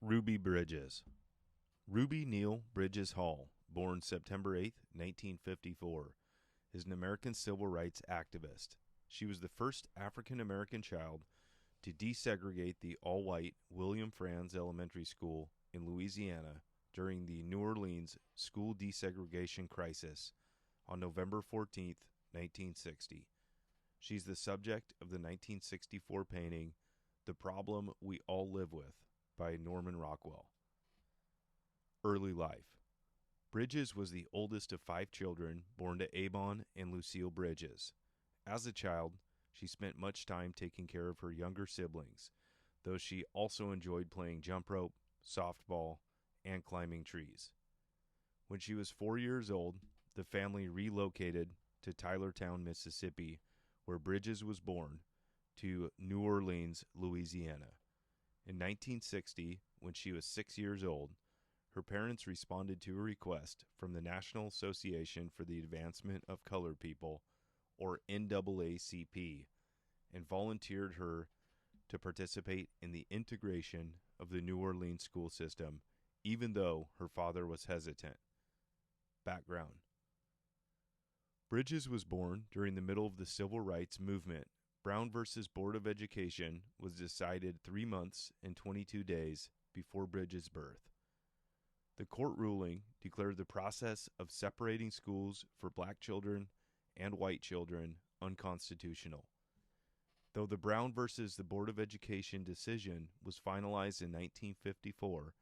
Ruby Bridges. Ruby Neal Bridges Hall, born September 8, 1954, is an American civil rights activist. She was the first African American child to desegregate the all-white William Franz Elementary School in Louisiana during the New Orleans school desegregation crisis on November 14, 1960. She's the subject of the 1964 painting The Problem We All Live With by Norman Rockwell. Early life. Bridges was the oldest of 5 children born to Avon and Lucille Bridges. As a child, she spent much time taking care of her younger siblings, though she also enjoyed playing jump rope, softball, and climbing trees. When she was 4 years old, the family relocated to Tylertown, Mississippi, where Bridges was born, to New Orleans, Louisiana. In 1960, when she was 6 years old, her parents responded to a request from the National Association for the Advancement of Colored People, or NAACP, and volunteered her to participate in the integration of the New Orleans school system, even though her father was hesitant. Background. Bridges was born during the middle of the Civil Rights Movement. Brown versus Board of Education was decided 3 months and 22 days before Bridges' birth. The court ruling declared the process of separating schools for black children and white children unconstitutional. Though the Brown versus the Board of Education decision was finalized in 1954,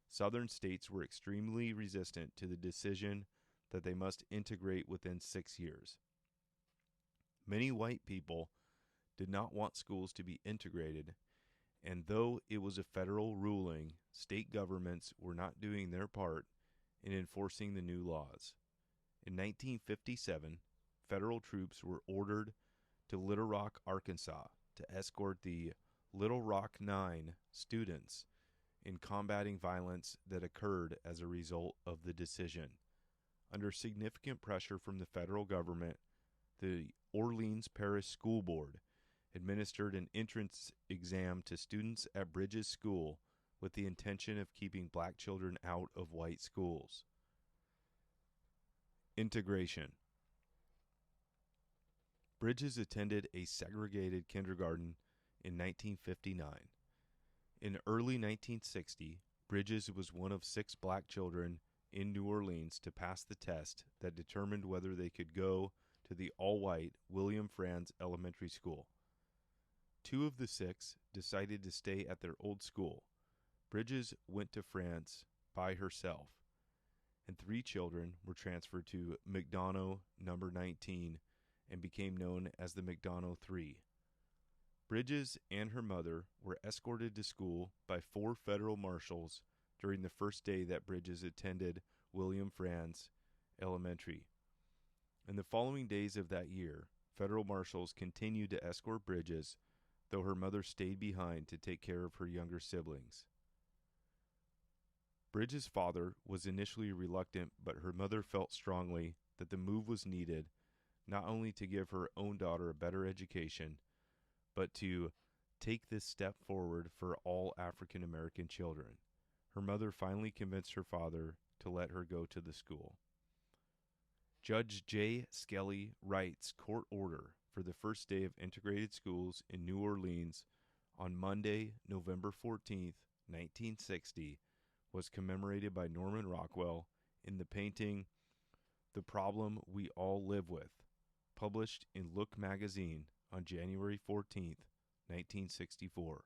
Southern states were extremely resistant to the decision that they must integrate within 6 years. Many white people did not want schools to be integrated, and though it was a federal ruling, state governments were not doing their part in enforcing the new laws. In 1957, federal troops were ordered to Little Rock, Arkansas, to escort the Little Rock Nine students in combating violence that occurred as a result of the decision. Under significant pressure from the federal government, the Orleans Parish School Board administered an entrance exam to students at Bridges School with the intention of keeping black children out of white schools. Integration. Bridges attended a segregated kindergarten in 1959. In early 1960, Bridges was one of 6 black children in New Orleans to pass the test that determined whether they could go to the all-white William Franz Elementary School. 2 of the 6 decided to stay at their old school. Bridges went to France by herself, and 3 children were transferred to McDonough number 19 and became known as the McDonough 3. Bridges and her mother were escorted to school by 4 federal marshals during the first day that Bridges attended William Franz Elementary. In the following days of that year, federal marshals continued to escort Bridges, though her mother stayed behind to take care of her younger siblings. Bridges' father was initially reluctant, but her mother felt strongly that the move was needed, not only to give her own daughter a better education, but to take this step forward for all African American children. Her mother finally convinced her father to let her go to the school. Judge J. Skelly Wright's court order for the first day of integrated schools in New Orleans on Monday, November 14, 1960, was commemorated by Norman Rockwell in the painting The Problem We All Live With, published in Look magazine on January 14, 1964.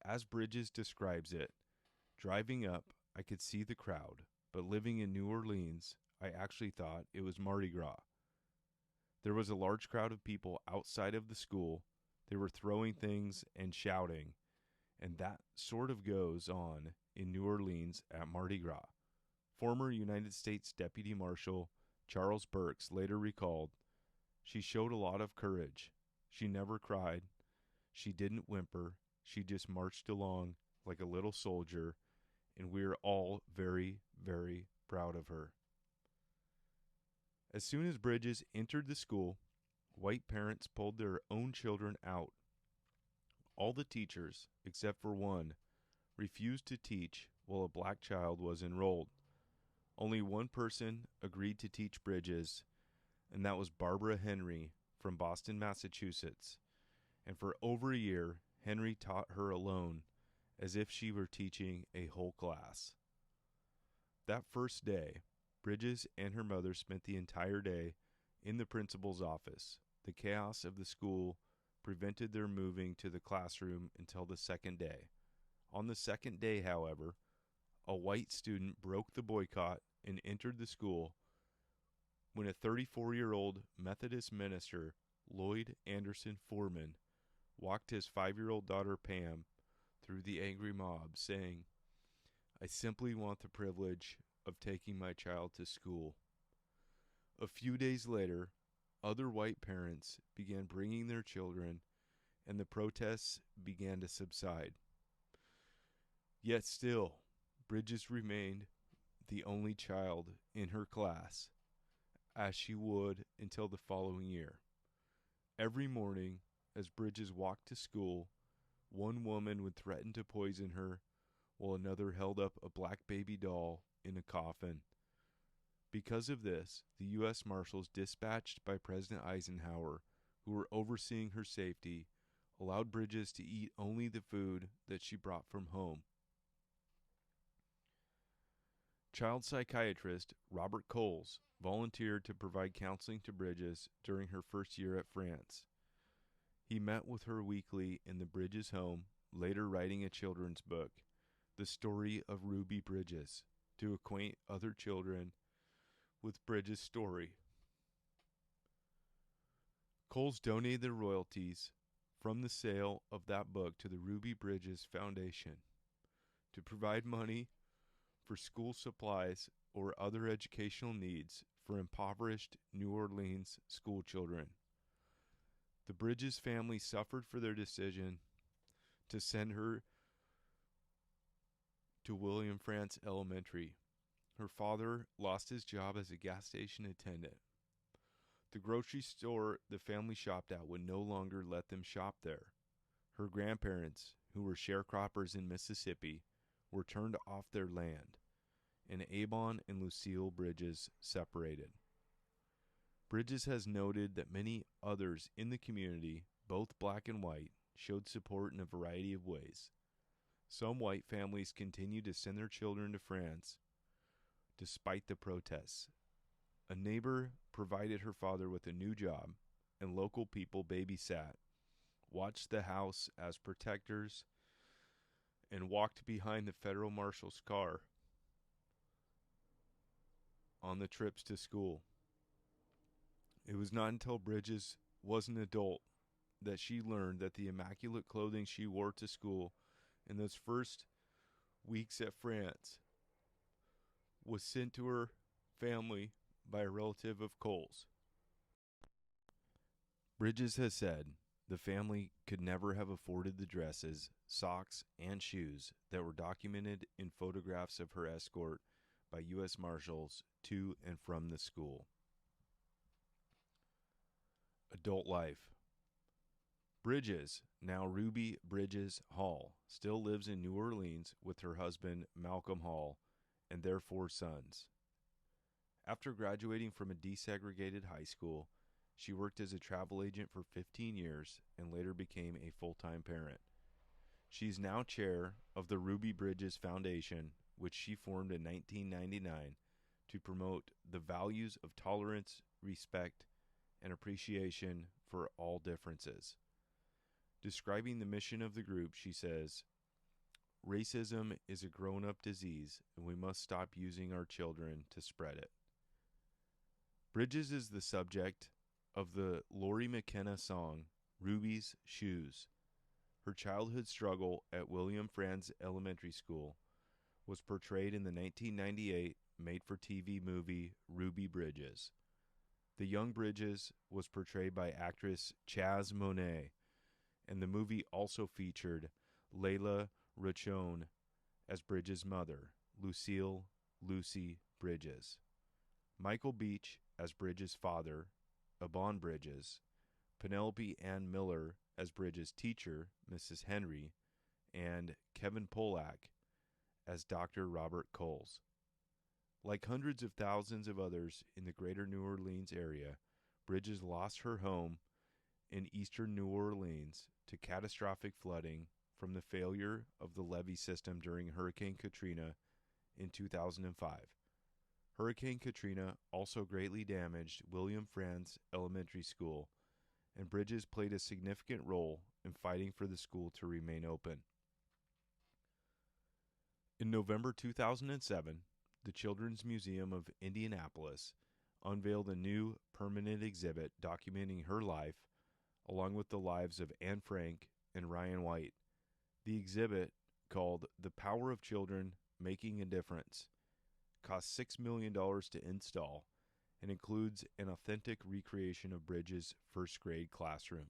As Bridges describes it, driving up, I could see the crowd, but living in New Orleans, I actually thought it was Mardi Gras. There was a large crowd of people outside of the school. They were throwing things and shouting, and that sort of goes on in New Orleans at Mardi Gras. Former United States Deputy Marshal Charles Burks later recalled, "She showed a lot of courage. She never cried. She didn't whimper. She just marched along like a little soldier, and we are all very, very proud of her." As soon as Bridges entered the school, white parents pulled their own children out. All the teachers, except for one, refused to teach while a black child was enrolled. Only one person agreed to teach Bridges, and that was Barbara Henry from Boston, Massachusetts. And for over a year, Henry taught her alone as if she were teaching a whole class. That first day, Bridges and her mother spent the entire day in the principal's office. The chaos of the school prevented their moving to the classroom until the second day. On the second day, however, a white student broke the boycott and entered the school when a 34-year-old Methodist minister, Lloyd Anderson Foreman, walked his 5-year-old daughter Pam through the angry mob, saying, "I simply want the privilege of taking my child to school." A few days later, other white parents began bringing their children, and the protests began to subside. Yet still, Bridges remained the only child in her class, as she would until the following year. Every morning, as Bridges walked to school, one woman would threaten to poison her, while another held up a black baby doll in a coffin. Because of this, the U.S. Marshals dispatched by President Eisenhower, who were overseeing her safety, allowed Bridges to eat only the food that she brought from home. Child psychiatrist Robert Coles volunteered to provide counseling to Bridges during her first year at France. He met with her weekly in the Bridges home, later writing a children's book, The Story of Ruby Bridges, to acquaint other children with Bridges' story. Coles donated the royalties from the sale of that book to the Ruby Bridges Foundation to provide money for school supplies or other educational needs for impoverished New Orleans school children. The Bridges family suffered for their decision to send her to William Frantz Elementary. Her father lost his job as a gas station attendant. The grocery store the family shopped at would no longer let them shop there. Her grandparents, who were sharecroppers in Mississippi, were turned off their land, and Avon and Lucille Bridges separated. Bridges has noted that many others in the community, both black and white, showed support in a variety of ways. Some white families continued to send their children to France despite the protests. A neighbor provided her father with a new job, and local people babysat, watched the house as protectors, and walked behind the federal marshal's car on the trips to school. It was not until Bridges was an adult that she learned that the immaculate clothing she wore to school in those first weeks at France was sent to her family by a relative of Coles. Bridges has said the family could never have afforded the dresses, socks, and shoes that were documented in photographs of her escort by U.S. Marshals to and from the school. Adult life. Bridges, now Ruby Bridges Hall, still lives in New Orleans with her husband Malcolm Hall and their 4 sons. After graduating from a desegregated high school, she worked as a travel agent for 15 years and later became a full-time parent. She is now chair of the Ruby Bridges Foundation, which she formed in 1999 to promote the values of tolerance, respect, and appreciation for all differences. Describing the mission of the group, she says, "Racism is a grown-up disease, and we must stop using our children to spread it." Bridges is the subject of the Lori McKenna song, Ruby's Shoes. Her childhood struggle at William Frantz Elementary School was portrayed in the 1998 made-for-TV movie Ruby Bridges. The young Bridges was portrayed by actress Chaz Monet, and the movie also featured Layla Rochon as Bridges' mother, Lucille Lucy Bridges, Michael Beach as Bridges' father, Abon Bridges, Penelope Ann Miller as Bridges' teacher, Mrs. Henry, and Kevin Polak as Dr. Robert Coles. Like hundreds of thousands of others in the greater New Orleans area, Bridges lost her home in eastern New Orleans to catastrophic flooding from the failure of the levee system during Hurricane Katrina in 2005. Hurricane Katrina also greatly damaged William Franz Elementary School, and Bridges played a significant role in fighting for the school to remain open. In November 2007, the Children's Museum of Indianapolis unveiled a new permanent exhibit documenting her life, along with the lives of Anne Frank and Ryan White. The exhibit, called The Power of Children Making a Difference, cost $6 million to install and includes an authentic recreation of Bridges' first grade classroom.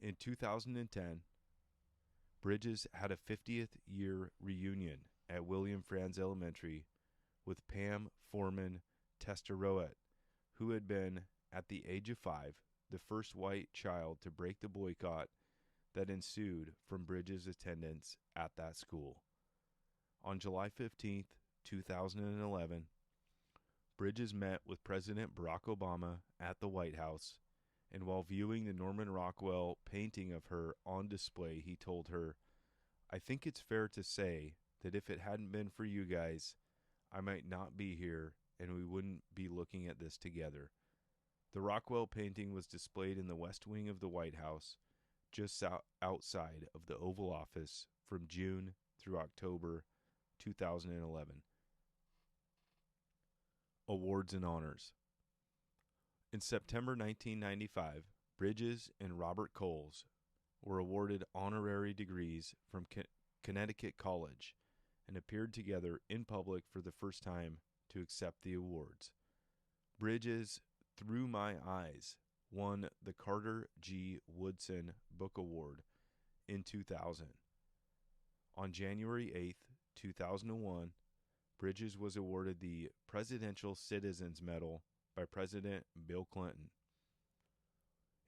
In 2010, Bridges had a 50th year reunion at William Franz Elementary with Pam Foreman Testaroet, who had been, at the age of 5, the first white child to break the boycott that ensued from Bridges' attendance at that school. On July 15, 2011, Bridges met with President Barack Obama at the White House, and while viewing the Norman Rockwell painting of her on display, he told her, "I think it's fair to say that if it hadn't been for you guys, I might not be here and we wouldn't be looking at this together." The Rockwell painting was displayed in the West Wing of the White House, just outside of the Oval Office, from June through October 2011. Awards and honors. In September 1995, Bridges and Robert Coles were awarded honorary degrees from Connecticut College and appeared together in public for the first time to accept the awards. Bridges, Through My Eyes, won the Carter G. Woodson Book Award in 2000. On January 8, 2001, Bridges was awarded the Presidential Citizens Medal by President Bill Clinton.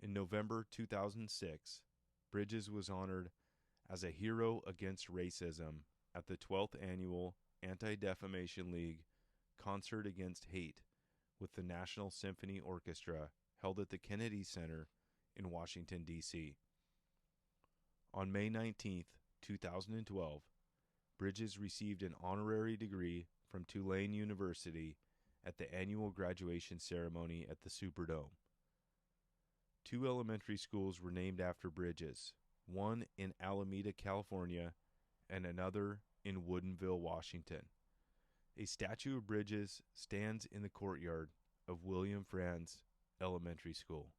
In November 2006, Bridges was honored as a hero against racism at the 12th Annual Anti-Defamation League Concert Against Hate with the National Symphony Orchestra held at the Kennedy Center in Washington, D.C. On May 19, 2012, Bridges received an honorary degree from Tulane University at the annual graduation ceremony at the Superdome. 2 elementary schools were named after Bridges, one in Alameda, California, and another in Woodinville, Washington. A statue of Bridges stands in the courtyard of William Franz Elementary School.